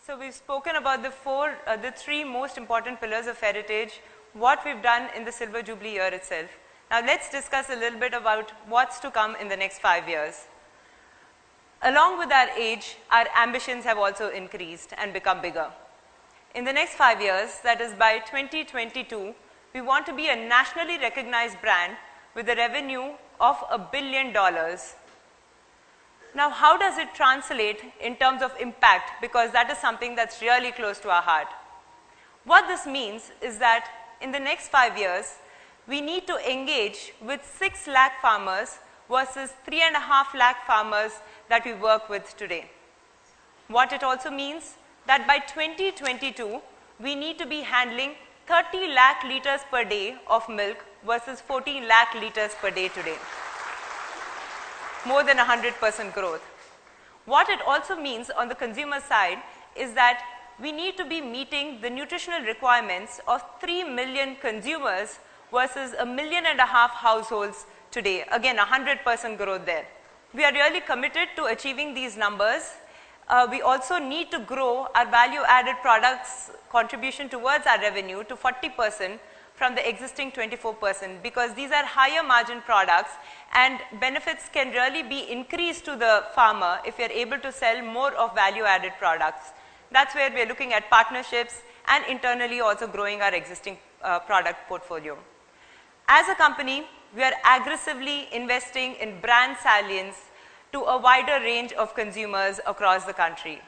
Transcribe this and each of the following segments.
So we've spoken about the three most important pillars of heritage, what we've done in the Silver Jubilee year itself. Now let's discuss a little bit about what's to come in the next 5 years. Along with our age, our ambitions have also increased and become bigger. In the next 5 years, that is by 2022, we want to be a nationally recognized brand with a revenue of $1 billion. Now, how does it translate in terms of impact? Because that is something that's really close to our heart. What this means is that in the next 5 years, we need to engage with 6 lakh farmers versus 3.5 lakh farmers that we work with today. What it also means that by 2022, we need to be handling 30 lakh liters per day of milk versus 14 lakh liters per day today. More than 100% growth. What it also means on the consumer side is that we need to be meeting the nutritional requirements of 3 million consumers versus 1.5 million households today. Again, 100% growth there. We are really committed to achieving these numbers. We also need to grow our value-added products contribution towards our revenue to 40% from the existing 24%, because these are higher margin products and benefits can really be increased to the farmer if we are able to sell more of value-added products. That's where we are looking at partnerships and internally also growing our existing product portfolio. As a company, we are aggressively investing in brand salience to a wider range of consumers across the country.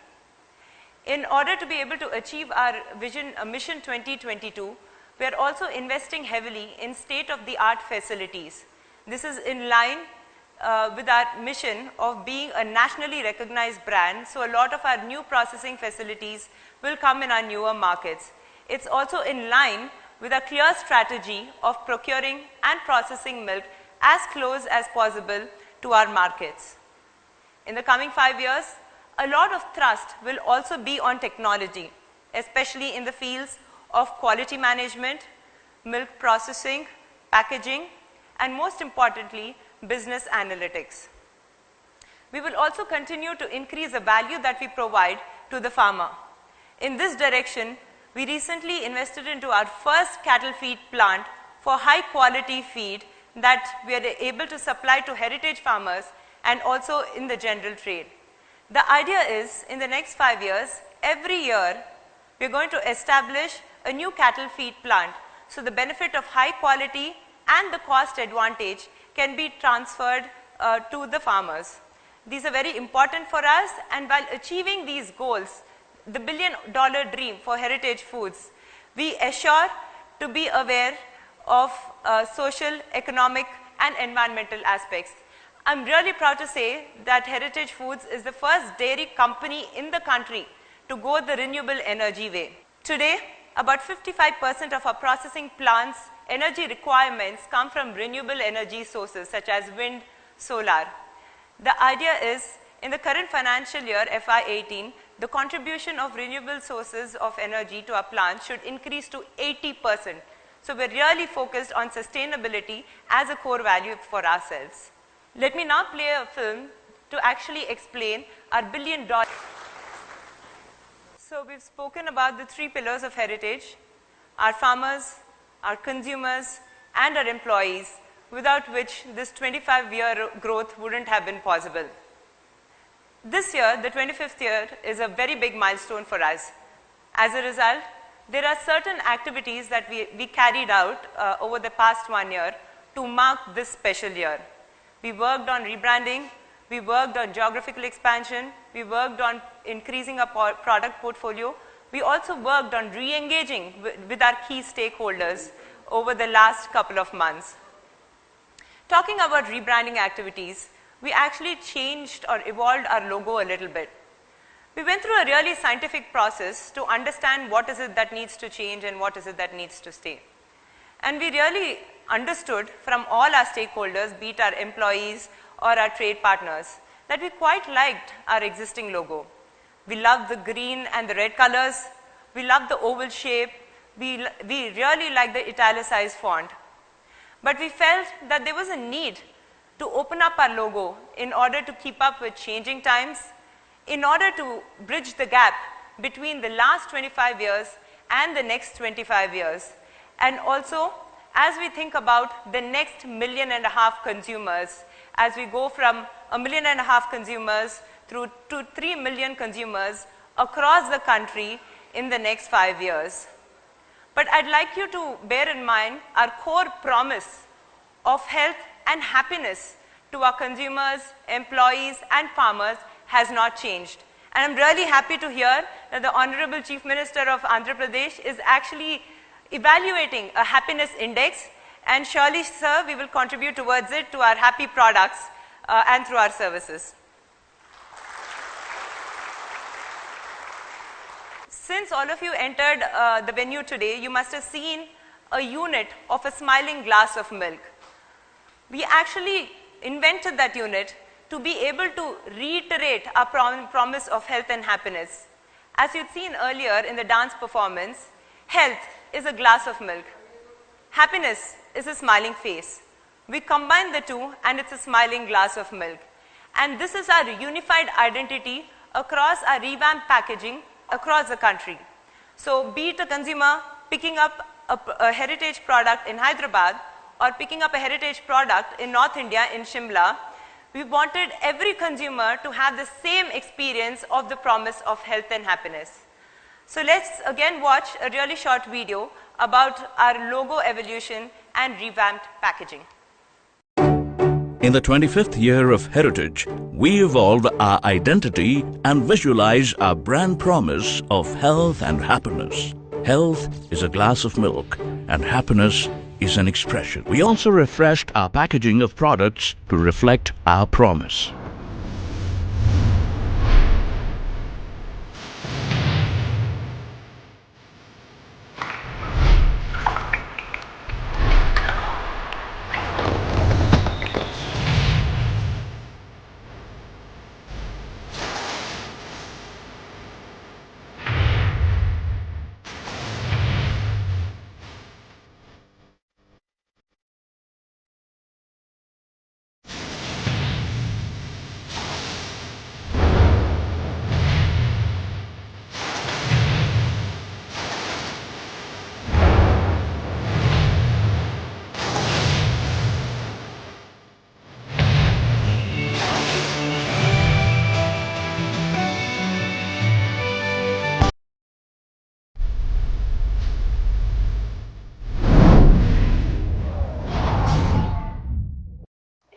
In order to be able to achieve our vision, Mission 2022, we are also investing heavily in state-of-the-art facilities. This is in line with our mission of being a nationally recognized brand, so a lot of our new processing facilities will come in our newer markets. It's also in line with a clear strategy of procuring and processing milk as close as possible to our markets. In the coming 5 years, a lot of thrust will also be on technology, especially in the fields of quality management, milk processing, packaging, and most importantly, business analytics. We will also continue to increase the value that we provide to the farmer. In this direction, we recently invested into our first cattle feed plant for high quality feed that we are able to supply to heritage farmers and also in the general trade. The idea is, in the next 5 years, every year, we are going to establish a new cattle feed plant. So the benefit of high quality and the cost advantage can be transferred to the farmers. These are very important for us, and while achieving these goals, the $1 billion dream for heritage foods, we assure to be aware of social, economic and environmental aspects. I'm really proud to say that Heritage Foods is the first dairy company in the country to go the renewable energy way. Today, about 55% of our processing plants' energy requirements come from renewable energy sources such as wind, solar. The idea is, in the current financial year, FY18, the contribution of renewable sources of energy to our plants should increase to 80%. So we're really focused on sustainability as a core value for ourselves. Let me now play a film to actually explain our $1 billion. So we've spoken about the 3 pillars of heritage: our farmers, our consumers, and our employees, without which this 25-year growth wouldn't have been possible. This year, the 25th year, is a very big milestone for us. As a result, there are certain activities that we carried out over the past 1 year to mark this special year. We worked on rebranding, we worked on geographical expansion, we worked on increasing our product portfolio. We also worked on re-engaging with our key stakeholders over the last couple of months. Talking about rebranding activities, we actually changed or evolved our logo a little bit. We went through a really scientific process to understand what is it that needs to change and what is it that needs to stay. And we really understood from all our stakeholders, be it our employees or our trade partners, that we quite liked our existing logo. We loved the green and the red colors, we loved the oval shape, we really liked the italicized font. But we felt that there was a need to open up our logo in order to keep up with changing times, in order to bridge the gap between the last 25 years and the next 25 years. And also, as we think about the next 1.5 million consumers, as we go from 1.5 million consumers through to 3 million consumers across the country in the next 5 years. But I'd like you to bear in mind our core promise of health and happiness to our consumers, employees and farmers has not changed. And I'm really happy to hear that the Honorable Chief Minister of Andhra Pradesh is actually evaluating a happiness index, and surely, sir, we will contribute towards it to our happy products and through our services. Since all of you entered the venue today, you must have seen a unit of a smiling glass of milk. We actually invented that unit to be able to reiterate our promise of health and happiness. As you'd seen earlier in the dance performance, health is a glass of milk. Happiness is a smiling face. We combine the two and it's a smiling glass of milk. And this is our unified identity across our revamped packaging across the country. So be it a consumer picking up a heritage product in Hyderabad or picking up a heritage product in North India in Shimla, we wanted every consumer to have the same experience of the promise of health and happiness. So let's again watch a really short video about our logo evolution and revamped packaging. In the 25th year of heritage, we evolve our identity and visualize our brand promise of health and happiness. Health is a glass of milk and happiness is an expression. We also refreshed our packaging of products to reflect our promise.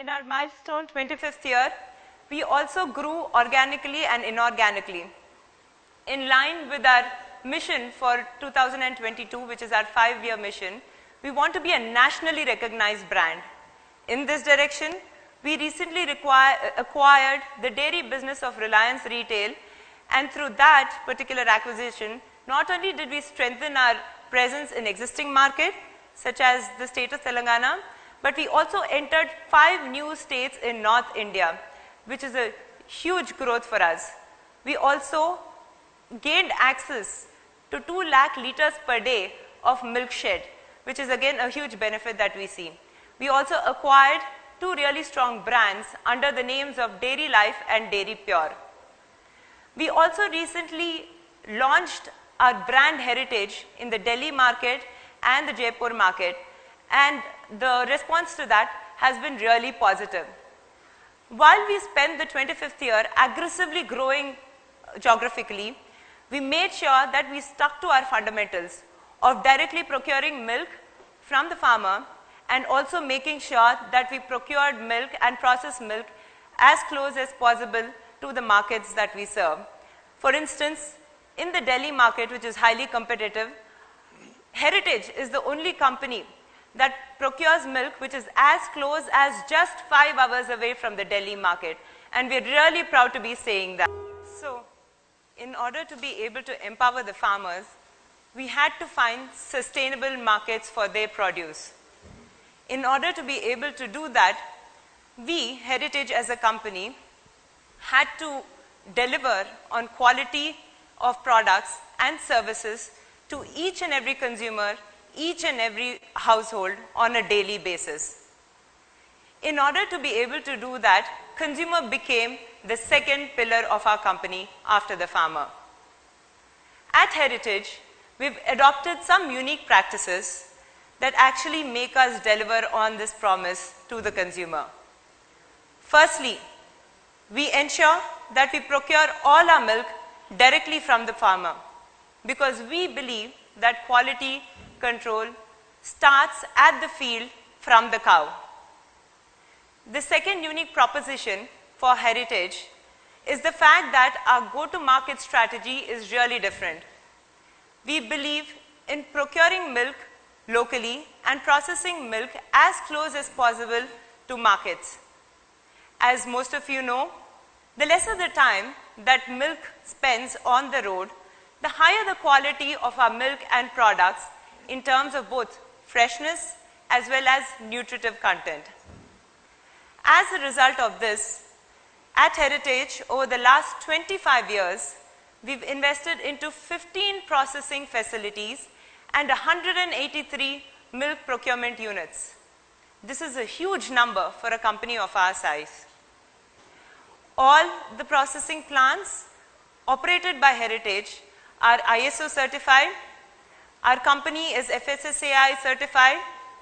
In our milestone 25th year, we also grew organically and inorganically. In line with our mission for 2022, which is our 5-year mission, we want to be a nationally recognized brand. In this direction, we recently acquired the dairy business of Reliance Retail, and through that particular acquisition, not only did we strengthen our presence in existing market, such as the state of Telangana, but we also entered 5 new states in North India, which is a huge growth for us. We also gained access to 2 lakh liters per day of milk shed, which is again a huge benefit that we see. We also acquired 2 really strong brands under the names of Dairy Life and Dairy Pure. We also recently launched our brand heritage in the Delhi market and the Jaipur market, and the response to that has been really positive. While we spent the 25th year aggressively growing geographically, we made sure that we stuck to our fundamentals of directly procuring milk from the farmer and also making sure that we procured milk and processed milk as close as possible to the markets that we serve. For instance, in the Delhi market, which is highly competitive, Heritage is the only company that procures milk which is as close as just 5 hours away from the Delhi market, and we're really proud to be saying that. So, in order to be able to empower the farmers, we had to find sustainable markets for their produce. In order to be able to do that, we, Heritage as a company, had to deliver on quality of products and services to each and every consumer, each and every household on a daily basis. In order to be able to do that, consumer became the second pillar of our company after the farmer. Heritage, we've adopted some unique practices that actually make us deliver on this promise to the consumer. Firstly, we ensure that we procure all our milk directly from the farmer, because we believe that quality control starts at the field from the cow. The second unique proposition for Heritage is the fact that our go-to-market strategy is really different. We believe in procuring milk locally and processing milk as close as possible to markets. As most of you know, the lesser the time that milk spends on the road, the higher the quality of our milk and products in terms of both freshness as well as nutritive content. As a result of this, at Heritage, over the last 25 years, we've invested into 15 processing facilities and 183 milk procurement units. This is a huge number for a company of our size. All the processing plants operated by Heritage are ISO certified. Our company is FSSAI certified.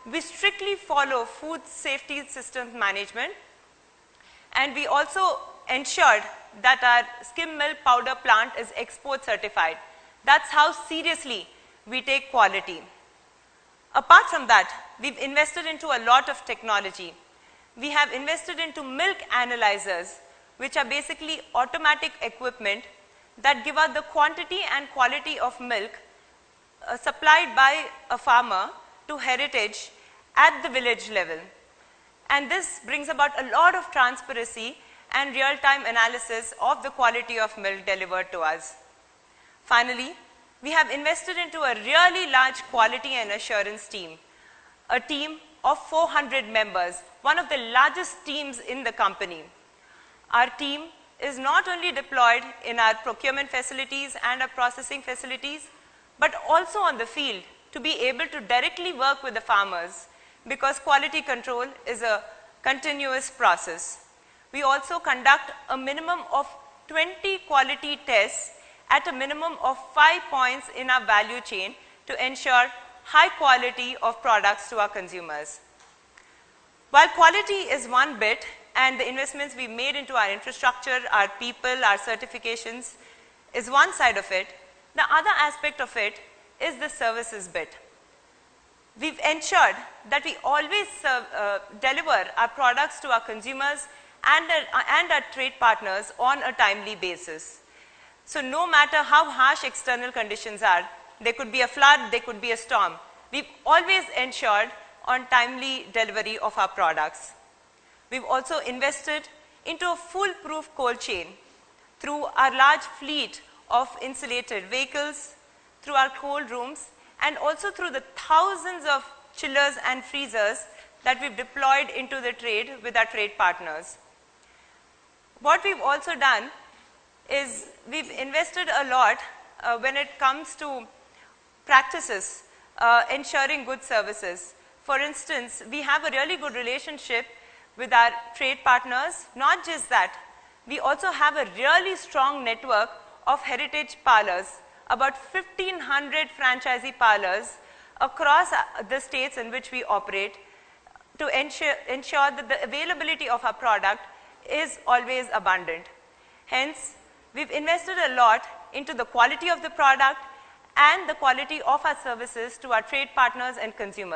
We strictly follow food safety systems management, and we also ensured that our skim milk powder plant is export certified. That's how seriously we take quality. Apart from that, we've invested into a lot of technology. We have invested into milk analyzers, which are basically automatic equipment that give out the quantity and quality of milk supplied by a farmer to Heritage at the village level. And this brings about a lot of transparency and real-time analysis of the quality of milk delivered to us. Finally, we have invested into a really large quality and assurance team, a team of 400 members, one of the largest teams in the company. Our team is not only deployed in our procurement facilities and our processing facilities, but also on the field to be able to directly work with the farmers, because quality control is a continuous process. We also conduct a minimum of 20 quality tests at a minimum of 5 points in our value chain to ensure high quality of products to our consumers. While quality is one bit, and the investments we made into our infrastructure, our people, our certifications is one side of it, the other aspect of it is the services bit. We've ensured that we always deliver our products to our consumers and our trade partners on a timely basis. So no matter how harsh external conditions are, there could be a flood, there could be a storm, we've always ensured on timely delivery of our products. We've also invested into a foolproof cold chain through our large fleet of insulated vehicles, through our cold rooms, and also through the thousands of chillers and freezers that we've deployed into the trade with our trade partners. What we've also done is we've invested a lot when it comes to practices ensuring good services. For instance, we have a really good relationship with our trade partners. Not just that, we also have a really strong network of heritage parlors, about 1,500 franchisee parlors across the states in which we operate, to ensure that the availability of our product is always abundant. Hence, we've invested a lot into the quality of the product and the quality of our services to our trade partners and consumers.